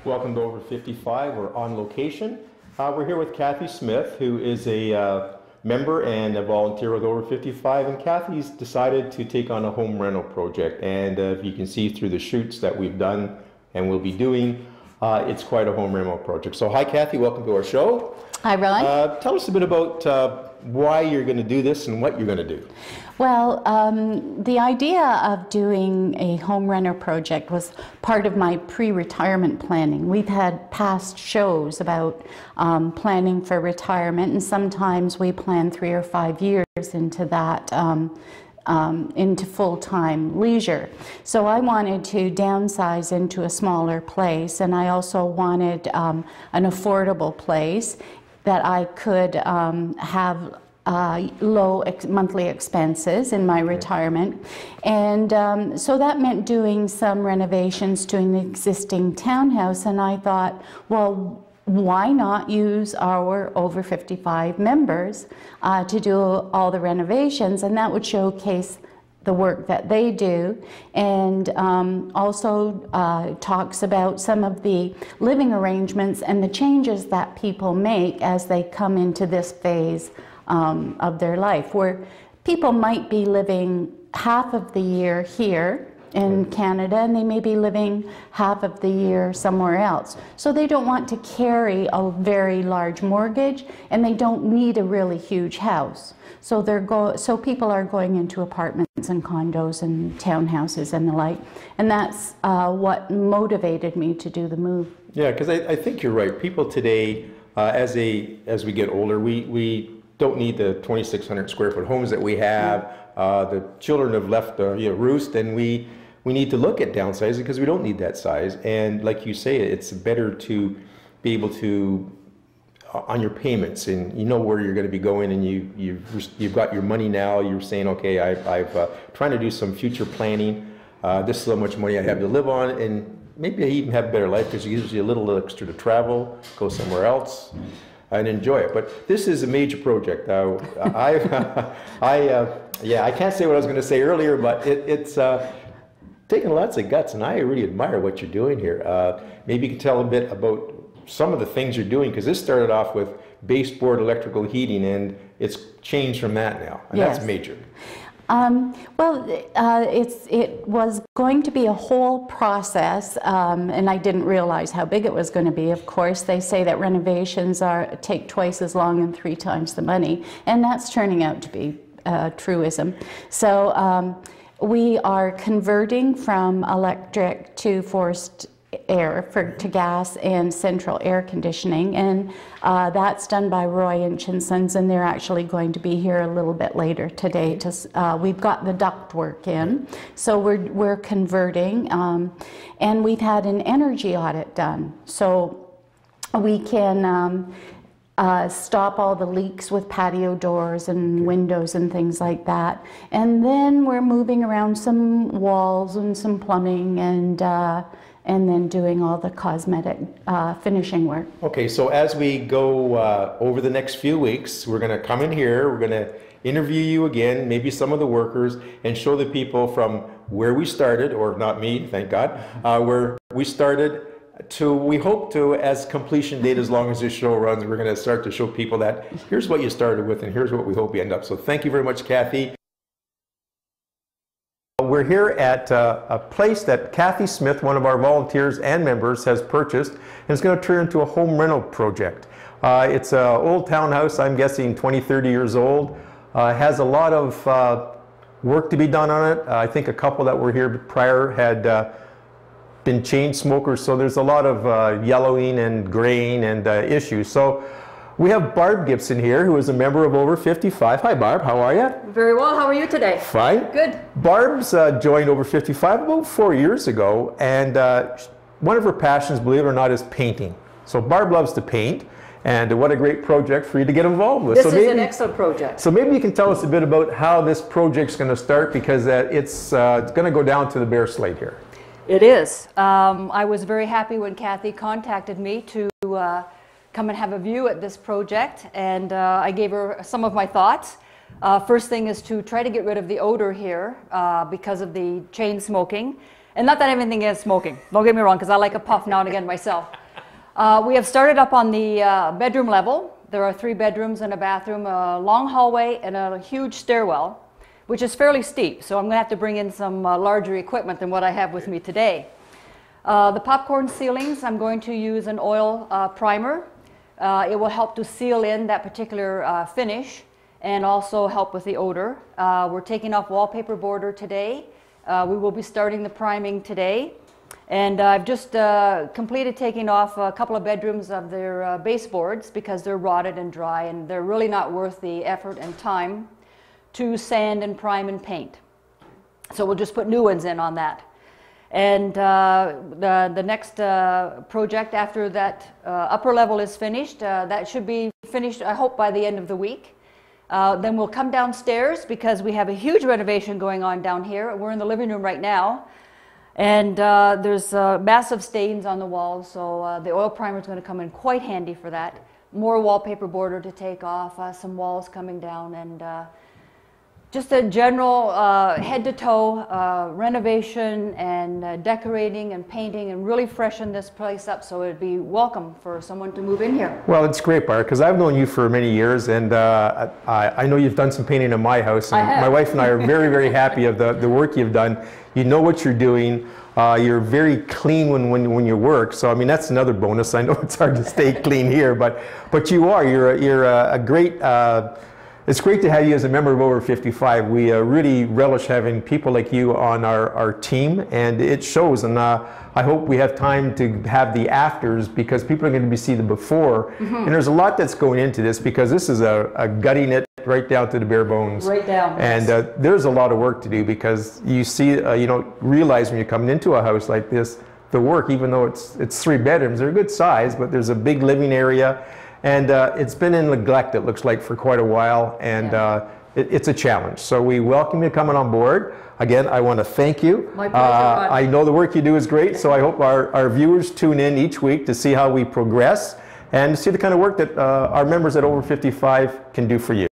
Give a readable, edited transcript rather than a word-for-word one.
Welcome to Over 55. We're on location. We're here with Kathy Smith, who is a member and a volunteer with Over 55. And Kathy's decided to take on a home rental project. And if you can see through the shoots that we've done and will be doing, it's quite a home rental project. So hi, Kathy. Welcome to our show. Hi, Ron. Tell us a bit about why you're going to do this and what you're going to do. Well, the idea of doing a home renter project was part of my pre-retirement planning. We've had past shows about planning for retirement, and sometimes we plan 3 or 5 years into that, into full-time leisure. So I wanted to downsize into a smaller place, and I also wanted an affordable place that I could have low monthly expenses in my retirement. And so that meant doing some renovations to an existing townhouse, and I thought, well, why not use our over 55 members to do all the renovations, and that would showcase the work that they do, and also talks about some of the living arrangements and the changes that people make as they come into this phase of their life, where people might be living half of the year here in Canada, and they may be living half of the year somewhere else. So they don't want to carry a very large mortgage, and they don't need a really huge house. So so people are going into apartments and condos and townhouses and the like, and that's what motivated me to do the move. Yeah, because I think you're right. People today, as we get older, we don't need the 2,600 square foot homes that we have. The children have left the roost, and we need to look at downsizing because we don't need that size. And like you say, it's better to be able to on your payments, and you know where you're going to be going, and you've got your money now. You're saying, okay, I've trying to do some future planning. This is how much money I have to live on, and maybe I even have a better life because it gives you a little extra to travel, go somewhere else, and enjoy it. But this is a major project. Yeah, I can't say what I was going to say earlier, but it's taking lots of guts, and I really admire what you're doing here. Maybe you can tell a bit about some of the things you're doing, because this started off with baseboard electrical heating, and it's changed from that now, and yes. That's major. Well, it was going to be a whole process, and I didn't realize how big it was going to be. Of course, they say that renovations take twice as long and 3 times the money, and that's turning out to be a truism. So we are converting from electric to forced air to gas and central air conditioning, and that's done by Roy and Sons, and they're actually going to be here a little bit later today. We've got the duct work in, so we're converting, and we've had an energy audit done, so we can stop all the leaks with patio doors and windows and things like that. And then we're moving around some walls and some plumbing, and then doing all the cosmetic finishing work. Okay, so as we go over the next few weeks, we're going to come in here, we're going to interview you again, maybe some of the workers, and show the people from where we started, or not me, thank God, where we started to, we hope to, as completion date, as long as this show runs, we're going to start to show people that here's what you started with and here's what we hope you end up. So thank you very much, Kathy. We're here at a place that Kathy Smith, one of our volunteers and members, has purchased, and it's going to turn into a home rental project. It's an old townhouse, I'm guessing 20, 30 years old. Has a lot of work to be done on it. I think a couple that were here prior had been chain smokers, so there's a lot of yellowing and graying and issues. So we have Barb Gibson here, who is a member of Over 55. Hi, Barb. How are you? Very well. How are you today? Fine. Good. Barb's joined Over 55 about 4 years ago, and one of her passions, believe it or not, is painting. So Barb loves to paint, and what a great project for you to get involved with. This is an excellent project. So maybe you can tell us a bit about how this project's going to start, because it's going to go down to the bare slate here. It is. I was very happy when Kathy contacted me to come and have a view at this project, and I gave her some of my thoughts. First thing is to try to get rid of the odor here because of the chain smoking. And not that anything is smoking, don't get me wrong, because I like a puff now and again myself. We have started up on the bedroom level. There are 3 bedrooms and a bathroom, a long hallway, and a huge stairwell, which is fairly steep. So I'm going to have to bring in some larger equipment than what I have with me today. The popcorn ceilings, I'm going to use an oil primer. It will help to seal in that particular finish and also help with the odor. We're taking off wallpaper border today. We will be starting the priming today. And I've just completed taking off a couple of bedrooms of their baseboards because they're rotted and dry and they're really not worth the effort and time to sand and prime and paint. So we'll just put new ones in on that. And the next project after that upper level is finished, that should be finished, I hope, by the end of the week. Then we'll come downstairs because we have a huge renovation going on down here. We're in the living room right now. And there's massive stains on the walls, so the oil primer is going to come in quite handy for that. More wallpaper border to take off, some walls coming down, and just a general head-to-toe renovation and decorating and painting and really freshen this place up so it'd be welcome for someone to move in here. Well, it's great, Barb, because I've known you for many years, and I know you've done some painting in my house. And my wife and I are very, very happy of the work you've done. You know what you're doing. You're very clean when you work. So I mean, that's another bonus. I know it's hard to stay clean here, but you are. You're a great. It's great to have you as a member of Over 55. We really relish having people like you on our team, and it shows. And I hope we have time to have the afters because people are going to see the before. And there's a lot that's going into this because this is a gutting it right down to the bare bones. Right down. And there's a lot of work to do because you see, you don't realize when you're coming into a house like this, the work, even though it's 3 bedrooms, they're a good size, but there's a big living area. And it's been in neglect, it looks like, for quite a while, and it's a challenge. So we welcome you coming on board. Again, I want to thank you. My pleasure. I know the work you do is great, so I hope our viewers tune in each week to see how we progress and see the kind of work that our members at Over 55 can do for you.